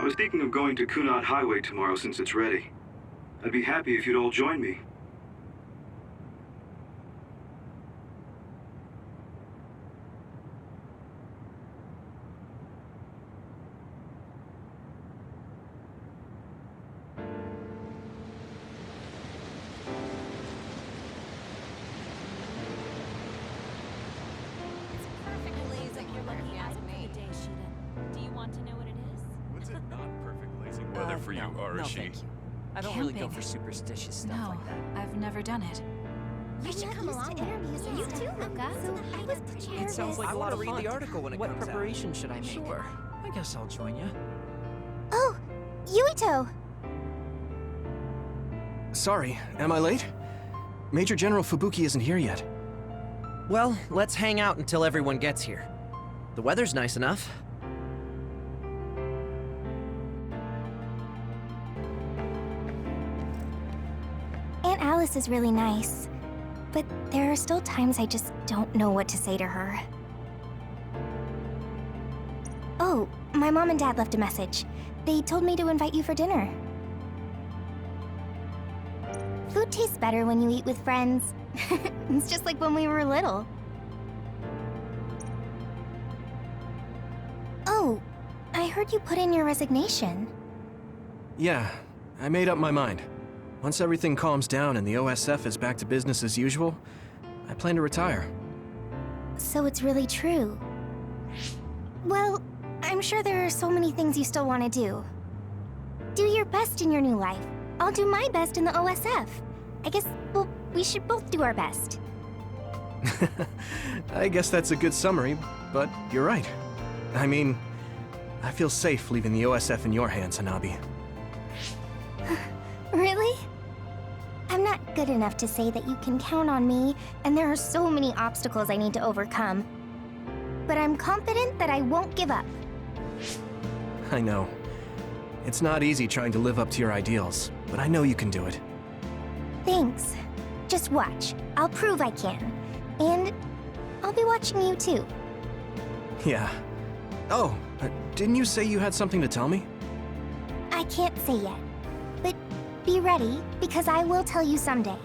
I was thinking of going to Kunat Highway tomorrow since it's ready. I'd be happy if you'd all join me. For you, or no, is she? thank you. I don't really go for superstitious stuff like that. I've never done it. You should come along to interviews. You too, Luca. So I was prepared. It sounds like I a want lot to of read fun. the article when it What comes out. preparation should I make? Sure. I guess I'll join you. Oh, Yuito. Sorry, am I late? Major General Fubuki isn't here yet. Well, let's hang out until everyone gets here. The weather's nice enough. Aunt Alice is really nice, but there are still times I just don't know what to say to her. Oh, my mom and dad left a message. They told me to invite you for dinner. Food tastes better when you eat with friends. It's just like when we were little. Oh, I heard you put in your resignation. Yeah, I made up my mind. Once everything calms down and the OSF is back to business as usual, I plan to retire. So it's really true. Well, I'm sure there are so many things you still want to do. Do your best in your new life. I'll do my best in the OSF. I guess, well, we should both do our best. I guess that's a good summary, but you're right. I mean, I feel safe leaving the OSF in your hands, Hanabi. Really? I'm not good enough to say that you can count on me, and there are so many obstacles I need to overcome. But I'm confident that I won't give up. I know. It's not easy trying to live up to your ideals, but I know you can do it. Thanks. Just watch. I'll prove I can. And I'll be watching you too. Yeah. Oh, didn't you say you had something to tell me? I can't say yet. But be ready, because I will tell you someday.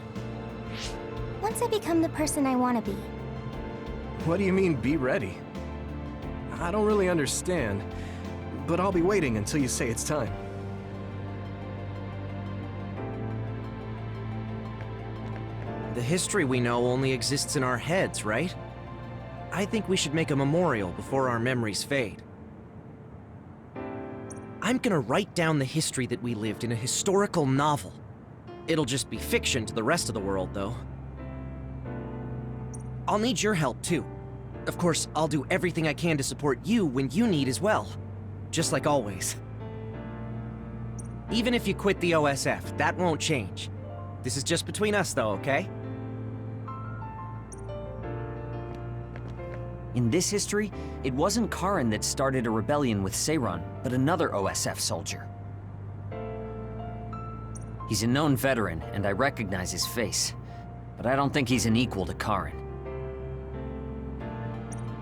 Once I become the person I want to be. What do you mean, be ready? I don't really understand, but I'll be waiting until you say it's time. The history we know only exists in our heads, right? I think we should make a memorial before our memories fade. I'm gonna write down the history that we lived in a historical novel. It'll just be fiction to the rest of the world, though. I'll need your help, too. Of course, I'll do everything I can to support you when you need as well. Just like always. Even if you quit the OSF, that won't change. This is just between us, though, okay? In this history, it wasn't Karin that started a rebellion with Seiran, but another OSF soldier. He's a known veteran, and I recognize his face, but I don't think he's an equal to Karin.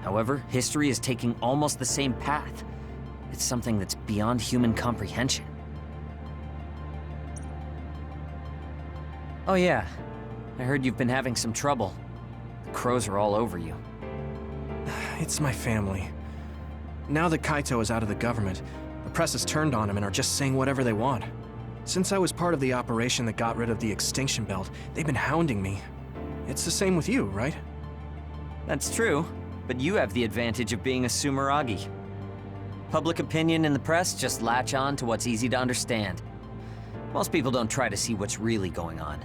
However, history is taking almost the same path. It's something that's beyond human comprehension. Oh yeah, I heard you've been having some trouble. The crows are all over you. It's my family. Now that Kaito is out of the government, the press has turned on him and are just saying whatever they want. Since I was part of the operation that got rid of the extinction belt, they've been hounding me. It's the same with you, right? That's true, but you have the advantage of being a Sumeragi. Public opinion and the press just latch on to what's easy to understand. Most people don't try to see what's really going on.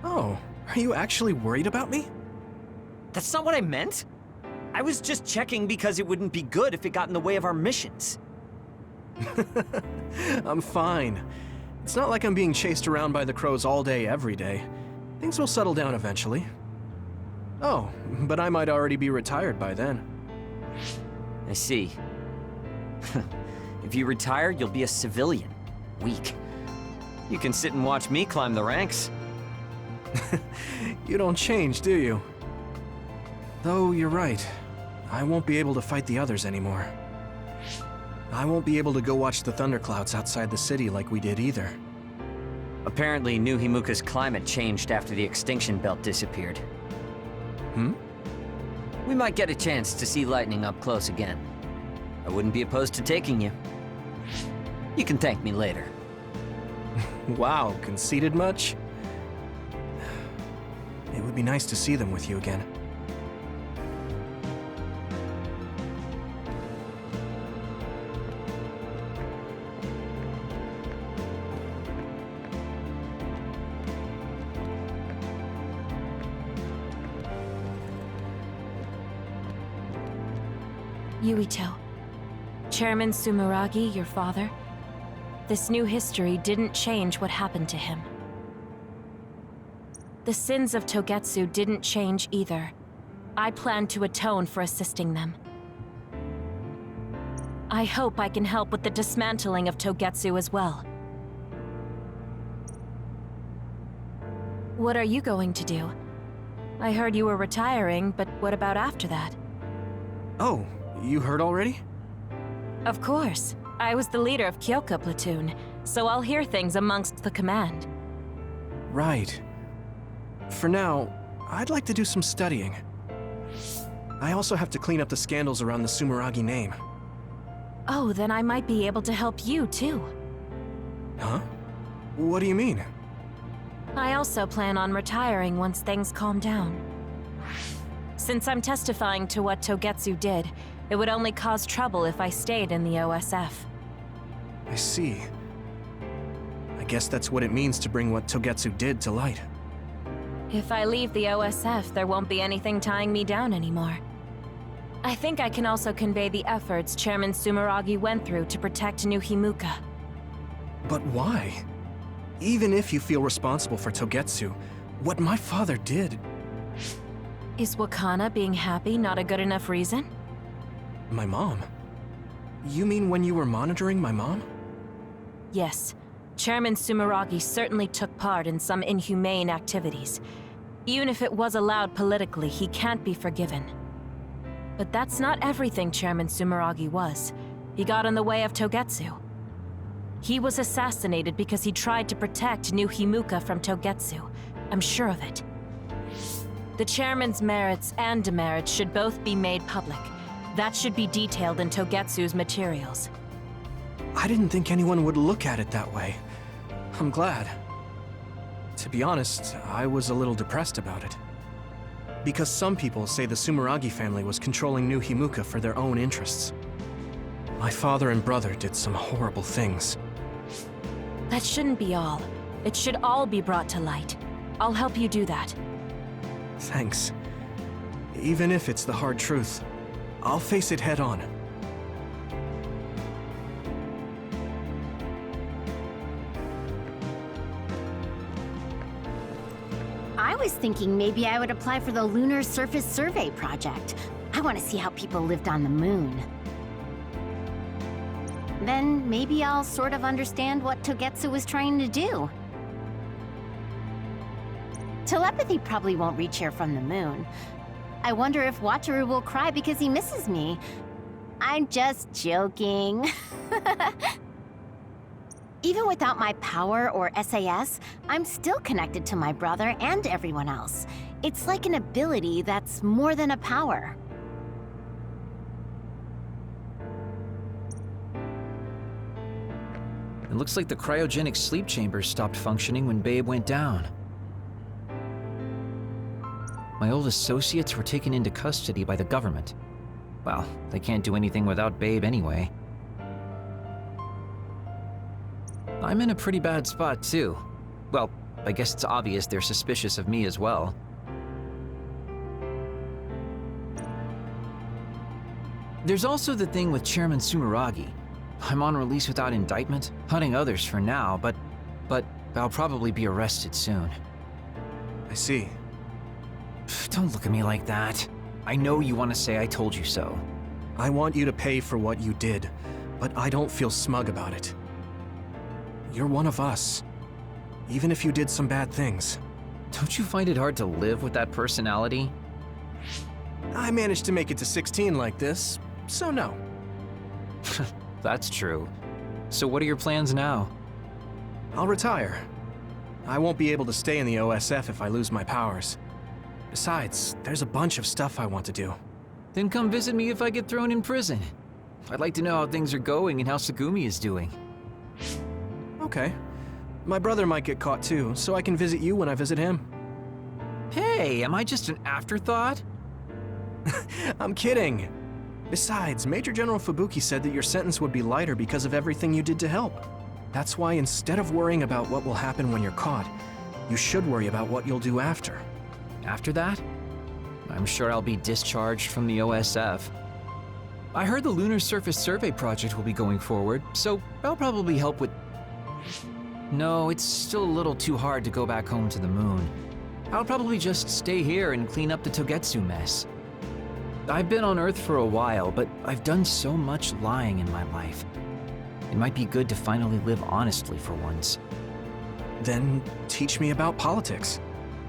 Oh, are you actually worried about me? That's not what I meant. I was just checking because it wouldn't be good if it got in the way of our missions. I'm fine. It's not like I'm being chased around by the crows all day, every day. Things will settle down eventually. Oh, but I might already be retired by then. I see. If you retire, you'll be a civilian. Weak. You can sit and watch me climb the ranks. You don't change, do you? Though you're right. I won't be able to fight the others anymore. I won't be able to go watch the thunderclouds outside the city like we did either. Apparently, New Himuka's climate changed after the extinction belt disappeared. Hmm? We might get a chance to see lightning up close again. I wouldn't be opposed to taking you. You can thank me later. Wow, conceited much? It would be nice to see them with you again. Yuito. Chairman Sumeragi, your father. This new history didn't change what happened to him. The sins of Togetsu didn't change either. I plan to atone for assisting them. I hope I can help with the dismantling of Togetsu as well. What are you going to do? I heard you were retiring, but what about after that? Oh, you heard already? Of course. I was the leader of Kyoka platoon, so I'll hear things amongst the command. Right. For now, I'd like to do some studying. I also have to clean up the scandals around the Sumeragi name. Oh, then I might be able to help you, too. Huh? What do you mean? I also plan on retiring once things calm down. Since I'm testifying to what Togetsu did, it would only cause trouble if I stayed in the OSF. I see. I guess that's what it means to bring what Togetsu did to light. If I leave the OSF, there won't be anything tying me down anymore. I think I can also convey the efforts Chairman Sumeragi went through to protect New Himuka. But why? Even if you feel responsible for Togetsu, what my father did... Is Wakana being happy not a good enough reason? My mom? You mean when you were monitoring my mom? Yes. Chairman Sumeragi certainly took part in some inhumane activities. Even if it was allowed politically, he can't be forgiven. But that's not everything Chairman Sumeragi was. He got in the way of Togetsu. He was assassinated because he tried to protect New Himuka from Togetsu. I'm sure of it. The chairman's merits and demerits should both be made public. That should be detailed in Togetsu's materials. I didn't think anyone would look at it that way. I'm glad. To be honest, I was a little depressed about it. Because some people say the Sumeragi family was controlling New Himuka for their own interests. My father and brother did some horrible things. That shouldn't be all. It should all be brought to light. I'll help you do that. Thanks. Even if it's the hard truth, I'll face it head on. I was thinking maybe I would apply for the Lunar Surface Survey project. I want to see how people lived on the moon. Then maybe I'll sort of understand what Togetsu was trying to do. Telepathy probably won't reach here from the moon. I wonder if Wataru will cry because he misses me. I'm just joking. Even without my power or SAS, I'm still connected to my brother and everyone else. It's like an ability that's more than a power. It looks like the cryogenic sleep chambers stopped functioning when Babe went down. My old associates were taken into custody by the government. Well, they can't do anything without Babe anyway. I'm in a pretty bad spot too. Well, I guess it's obvious they're suspicious of me as well. There's also the thing with Chairman Sumeragi. I'm on release without indictment, hunting others for now, but I'll probably be arrested soon. I see. Don't look at me like that. I know you want to say I told you so. I want you to pay for what you did, but I don't feel smug about it. You're one of us, even if you did some bad things. Don't you find it hard to live with that personality? I managed to make it to 16 like this, so no. that's true. So what are your plans now? I'll retire. I won't be able to stay in the OSF if I lose my powers. Besides, there's a bunch of stuff I want to do. Then come visit me if I get thrown in prison. I'd like to know how things are going and how Segumi is doing. Okay. My brother might get caught too, so I can visit you when I visit him. Hey, am I just an afterthought? I'm kidding. Besides, Major General Fubuki said that your sentence would be lighter because of everything you did to help. That's why instead of worrying about what will happen when you're caught, you should worry about what you'll do after. After that? I'm sure I'll be discharged from the OSF. I heard the Lunar Surface Survey project will be going forward, so I'll probably help with... No, it's still a little too hard to go back home to the moon. I'll probably just stay here and clean up the Togetsu mess. I've been on Earth for a while, but I've done so much lying in my life. It might be good to finally live honestly for once. Then teach me about politics.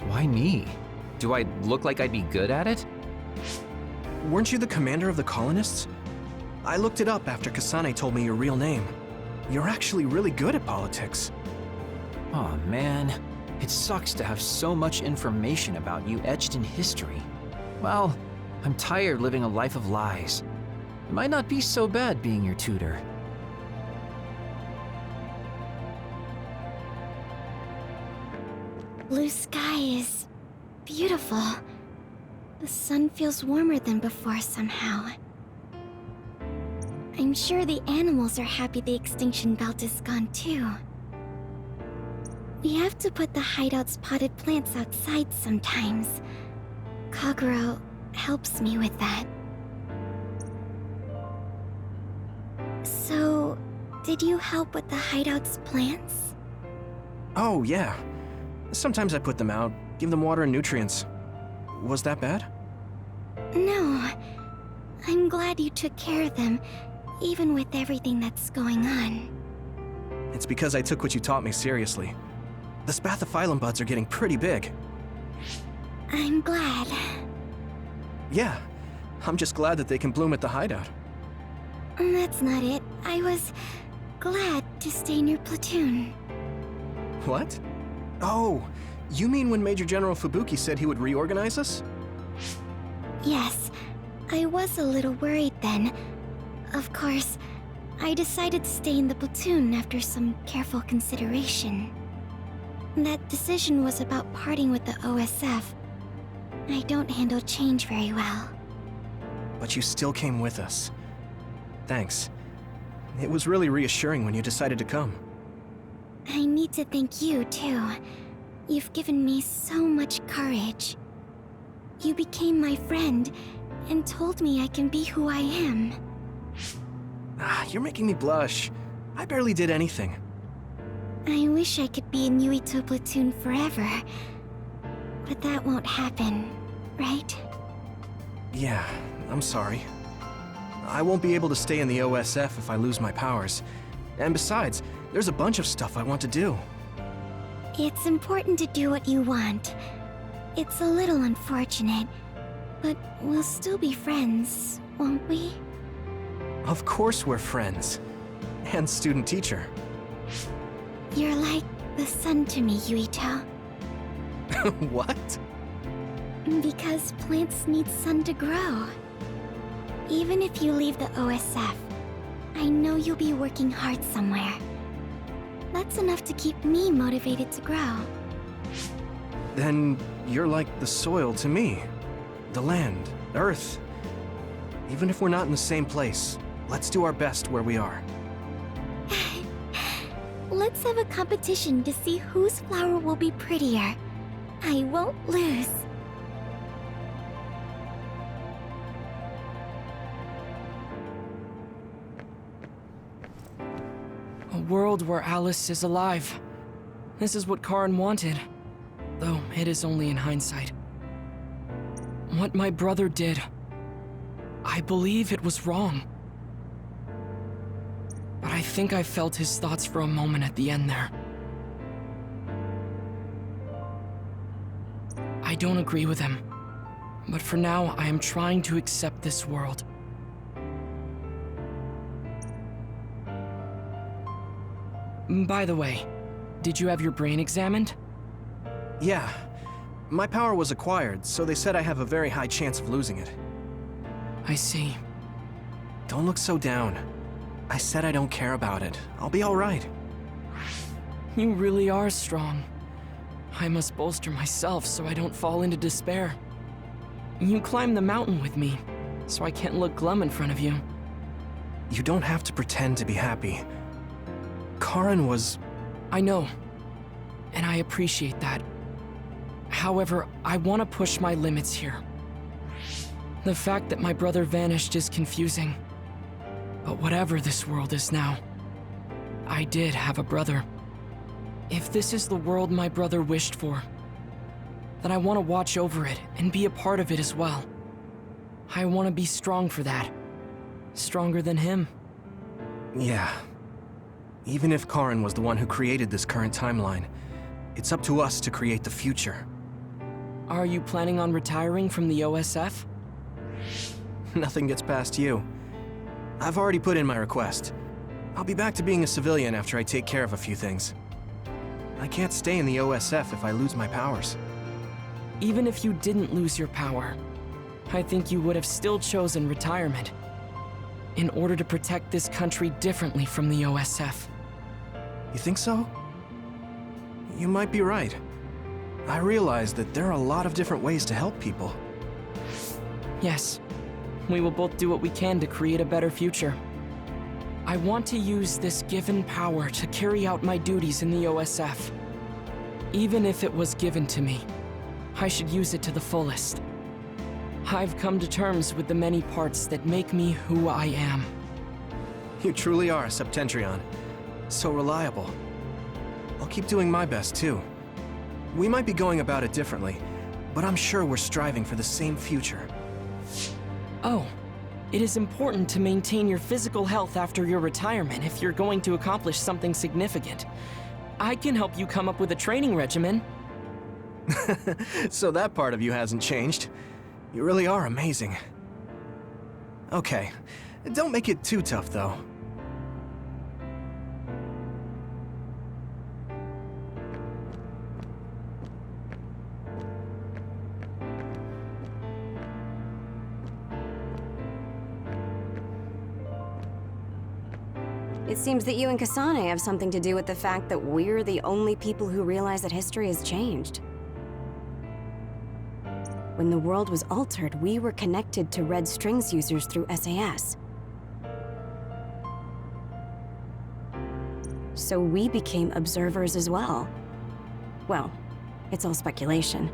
Why me? Do I look like I'd be good at it? Weren't you the commander of the colonists? I looked it up after Kasane told me your real name. You're actually really good at politics. Aw, man. It sucks to have so much information about you etched in history. Well, I'm tired living a life of lies. It might not be so bad being your tutor. Blue sky is beautiful. The sun feels warmer than before somehow. I'm sure the animals are happy the extinction belt is gone too. We have to put the hideout's potted plants outside sometimes. Kaguro helps me with that. So, did you help with the hideout's plants? Oh, yeah. Sometimes I put them out, give them water and nutrients. Was that bad? No. I'm glad you took care of them, even with everything that's going on. It's because I took what you taught me seriously. The spathiphyllum buds are getting pretty big. I'm glad. Yeah, I'm just glad that they can bloom at the hideout. That's not it. I was glad to stay in your platoon. What? Oh, you mean when Major General Fubuki said he would reorganize us? Yes, I was a little worried then. Of course, I decided to stay in the platoon after some careful consideration. That decision was about parting with the OSF. I don't handle change very well. But you still came with us. Thanks. It was really reassuring when you decided to come. I need to thank you, too. You've given me so much courage. You became my friend and told me I can be who I am. You're making me blush. I barely did anything. I wish I could be in Yuito platoon forever. But that won't happen, right? Yeah, I'm sorry. I won't be able to stay in the OSF if I lose my powers. And besides, there's a bunch of stuff I want to do. It's important to do what you want. It's a little unfortunate, but we'll still be friends, won't we? Of course we're friends. And student-teacher. You're like the sun to me, Yuito. What? Because plants need sun to grow. Even if you leave the OSF, I know you'll be working hard somewhere. That's enough to keep me motivated to grow. Then you're like the soil to me. The land, Earth. Even if we're not in the same place, let's do our best where we are. Let's have a competition to see whose flower will be prettier. I won't lose. A world where Alice is alive. This is what Karin wanted, though it is only in hindsight. What my brother did, I believe it was wrong. But I think I felt his thoughts for a moment at the end there. I don't agree with him, but for now I am trying to accept this world. By the way, did you have your brain examined? Yeah. My power was acquired, so they said I have a very high chance of losing it. I see. Don't look so down. I said I don't care about it. I'll be alright. You really are strong. I must bolster myself so I don't fall into despair. You climbed the mountain with me, so I can't look glum in front of you. You don't have to pretend to be happy. Karin was... I know, and I appreciate that. However, I want to push my limits here. The fact that my brother vanished is confusing. But whatever this world is now, I did have a brother. If this is the world my brother wished for, then I want to watch over it and be a part of it as well. I want to be strong for that. Stronger than him. Yeah. Even if Karin was the one who created this current timeline, it's up to us to create the future. Are you planning on retiring from the OSF? Nothing gets past you. I've already put in my request. I'll be back to being a civilian after I take care of a few things. I can't stay in the OSF if I lose my powers. Even if you didn't lose your power, I think you would have still chosen retirement in order to protect this country differently from the OSF. You think so? You might be right. I realize that there are a lot of different ways to help people. Yes, we will both do what we can to create a better future. I want to use this given power to carry out my duties in the OSF. Even if it was given to me, I should use it to the fullest. I've come to terms with the many parts that make me who I am. You truly are a Septentrion. So reliable. I'll keep doing my best, too. We might be going about it differently, but I'm sure we're striving for the same future. Oh, it is important to maintain your physical health after your retirement if you're going to accomplish something significant. I can help you come up with a training regimen. So that part of you hasn't changed. You really are amazing. Okay, don't make it too tough, though. It seems that you and Kasane have something to do with the fact that we're the only people who realize that history has changed. When the world was altered, we were connected to Red Strings users through SAS. So we became observers as well. Well, it's all speculation.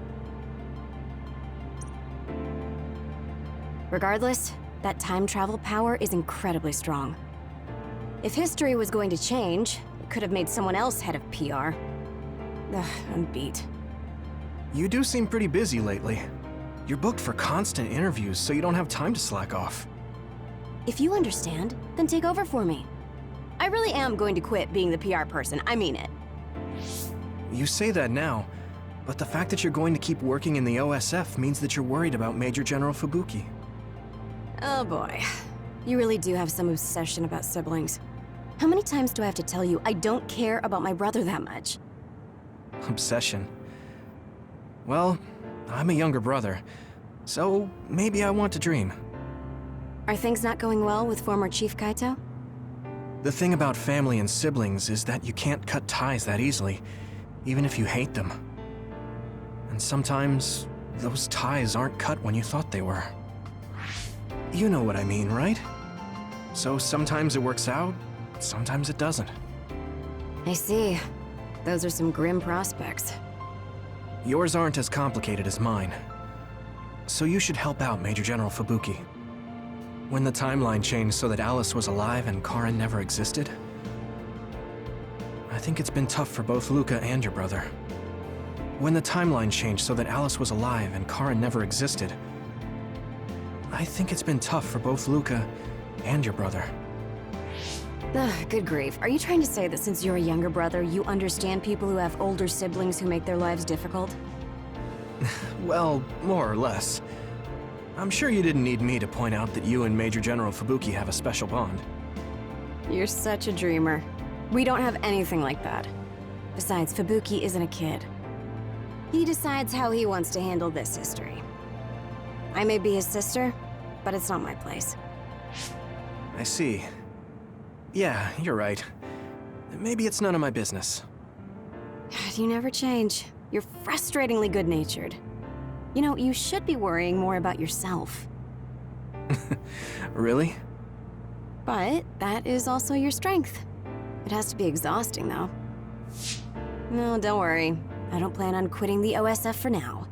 Regardless, that time travel power is incredibly strong. If history was going to change, it could have made someone else head of PR. Ugh, I'm beat. You do seem pretty busy lately. You're booked for constant interviews, so you don't have time to slack off. If you understand, then take over for me. I really am going to quit being the PR person, I mean it. You say that now, but the fact that you're going to keep working in the OSF means that you're worried about Major General Fubuki. Oh boy. You really do have some obsession about siblings. How many times do I have to tell you I don't care about my brother that much? Obsession. Well, I'm a younger brother, so maybe I want to dream. Are things not going well with former Chief Kaito? The thing about family and siblings is that you can't cut ties that easily, even if you hate them. And sometimes, those ties aren't cut when you thought they were. You know what I mean, right? So sometimes it works out, sometimes it doesn't. I see. Those are some grim prospects. Yours aren't as complicated as mine. So you should help out Major General Fubuki. When the timeline changed so that Alice was alive and Karin never existed, I think it's been tough for both Luca and your brother. When the timeline changed so that Alice was alive and Karin never existed, I think it's been tough for both Luca and your brother. Ugh, good grief. Are you trying to say that since you're a younger brother, you understand people who have older siblings who make their lives difficult? Well, more or less. I'm sure you didn't need me to point out that you and Major General Fubuki have a special bond. You're such a dreamer. We don't have anything like that. Besides, Fubuki isn't a kid. He decides how he wants to handle this history. I may be his sister, but it's not my place. I see. Yeah, you're right. Maybe it's none of my business. You never change. You're frustratingly good-natured. You know, you should be worrying more about yourself. Really? But that is also your strength. It has to be exhausting, though. No, don't worry. I don't plan on quitting the OSF for now.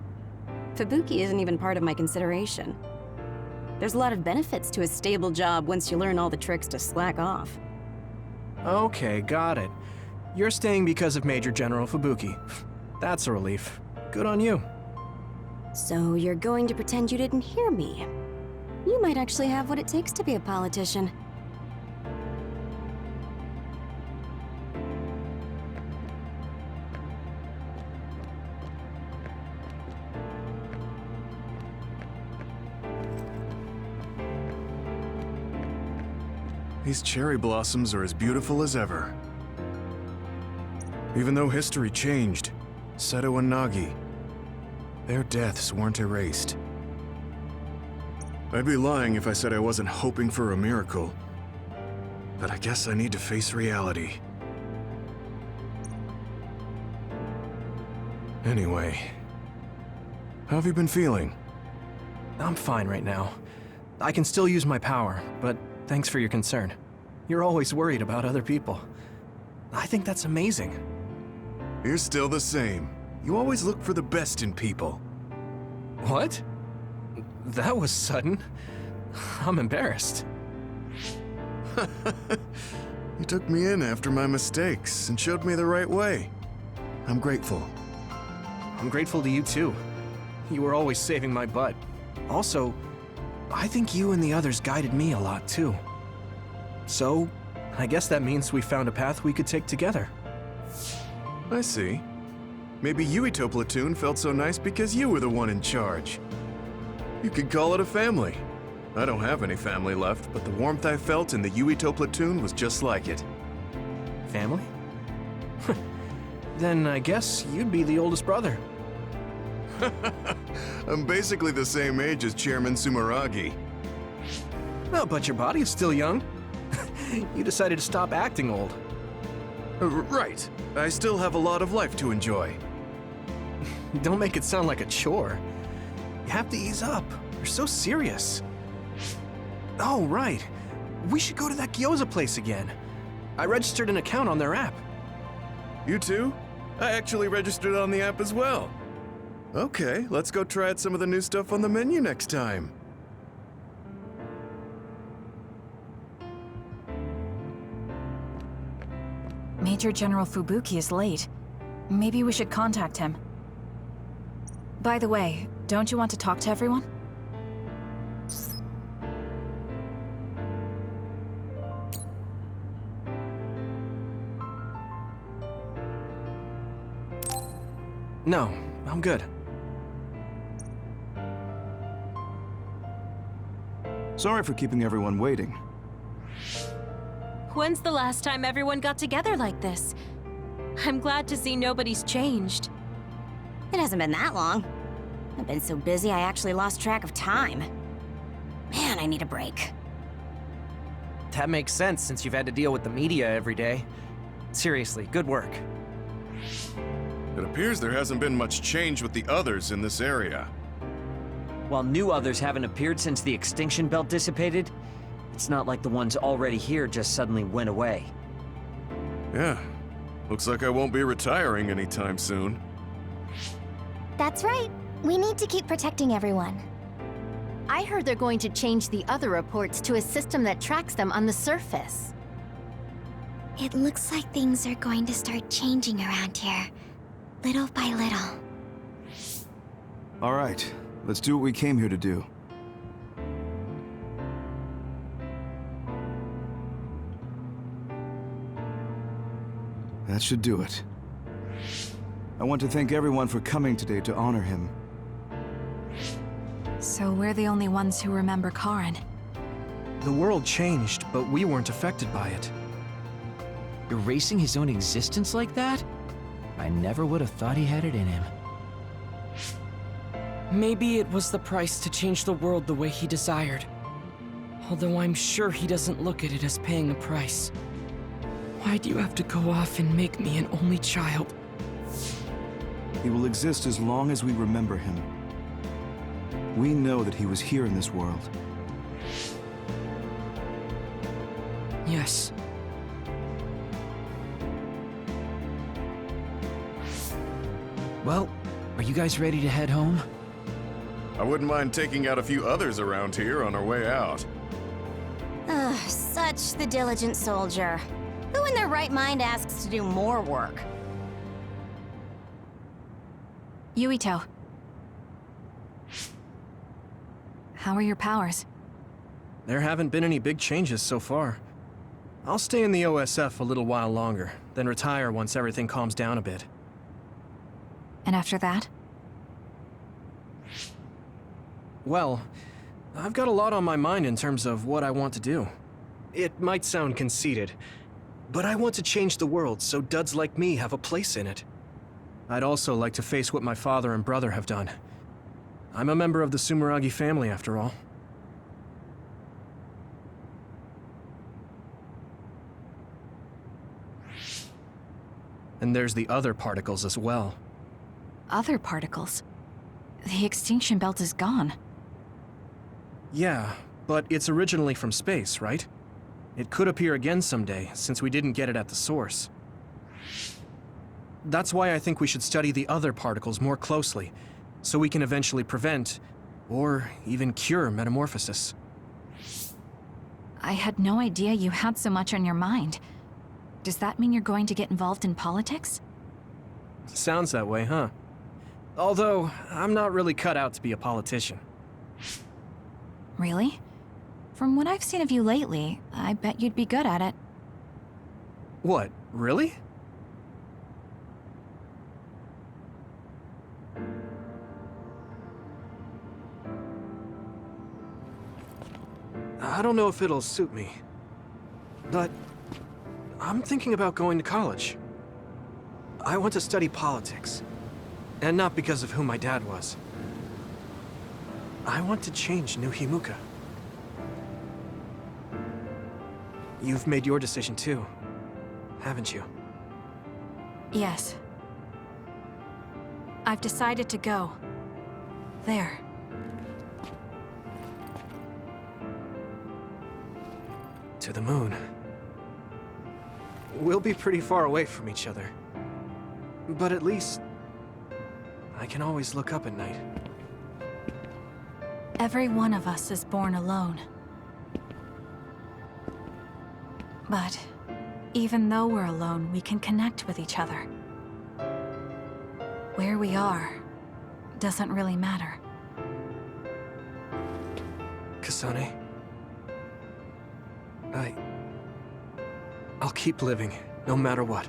Fubuki isn't even part of my consideration. There's a lot of benefits to a stable job once you learn all the tricks to slack off. Okay, got it. You're staying because of Major General Fubuki. That's a relief. Good on you. So you're going to pretend you didn't hear me? You might actually have what it takes to be a politician. These cherry blossoms are as beautiful as ever. Even though history changed, Seto and Nagi, their deaths weren't erased. I'd be lying if I said I wasn't hoping for a miracle. But I guess I need to face reality. Anyway, how have you been feeling? I'm fine right now. I can still use my power, but thanks for your concern. You're always worried about other people. I think that's amazing. You're still the same. You always look for the best in people. What? That was sudden. I'm embarrassed. You took me in after my mistakes and showed me the right way. I'm grateful. I'm grateful to you too. You were always saving my butt. Also, I think you and the others guided me a lot too. So, I guess that means we found a path we could take together. I see. Maybe Yuito platoon felt so nice because you were the one in charge. You could call it a family. I don't have any family left, but the warmth I felt in the Yuito platoon was just like it. Family? Then I guess you'd be the oldest brother. I'm basically the same age as Chairman Sumeragi. No, but your body is still young. You decided to stop acting old. Right. I still have a lot of life to enjoy. Don't make it sound like a chore. You have to ease up. You're so serious. Oh, right. We should go to that gyoza place again. I registered an account on their app. You too? I actually registered on the app as well. Okay, let's go try out some of the new stuff on the menu next time. Major General Fubuki is late. Maybe we should contact him. By the way, don't you want to talk to everyone? No, I'm good. Sorry for keeping everyone waiting. When's the last time everyone got together like this? I'm glad to see nobody's changed. It hasn't been that long. I've been so busy I actually lost track of time. Man, I need a break. That makes sense since you've had to deal with the media every day. Seriously, good work. It appears there hasn't been much change with the others in this area. While new others haven't appeared since the extinction belt dissipated, it's not like the ones already here just suddenly went away. Yeah. Looks like I won't be retiring anytime soon. That's right. We need to keep protecting everyone. I heard they're going to change the other reports to a system that tracks them on the surface. It looks like things are going to start changing around here, little by little. All right, let's do what we came here to do. That should do it. I want to thank everyone for coming today to honor him. So we're the only ones who remember Karen. The world changed, but we weren't affected by it. Erasing his own existence like that? I never would have thought he had it in him. Maybe it was the price to change the world the way he desired. Although I'm sure he doesn't look at it as paying the price. Why do you have to go off and make me an only child? He will exist as long as we remember him. We know that he was here in this world. Yes. Well, are you guys ready to head home? I wouldn't mind taking out a few others around here on our way out. Ugh, such the diligent soldier. Who in their right mind asks to do more work? Yuito. How are your powers? There haven't been any big changes so far. I'll stay in the OSF a little while longer, then retire once everything calms down a bit. And after that? Well, I've got a lot on my mind in terms of what I want to do. It might sound conceited, but I want to change the world so duds like me have a place in it. I'd also like to face what my father and brother have done. I'm a member of the Sumeragi family, after all. And there's the other particles as well. Other particles? The extinction belt is gone. Yeah, but it's originally from space, right? It could appear again someday, since we didn't get it at the source. That's why I think we should study the other particles more closely, so we can eventually prevent, or even cure metamorphosis. I had no idea you had so much on your mind. Does that mean you're going to get involved in politics? Sounds that way, huh? Although, I'm not really cut out to be a politician. Really? From what I've seen of you lately, I bet you'd be good at it. What, really? I don't know if it'll suit me, but I'm thinking about going to college. I want to study politics, and not because of who my dad was. I want to change New Himuka. You've made your decision too, haven't you? Yes. I've decided to go. There. To the moon. We'll be pretty far away from each other. But at least, I can always look up at night. Every one of us is born alone. But even though we're alone, we can connect with each other. Where we are doesn't really matter. Kasane, I'll keep living, no matter what.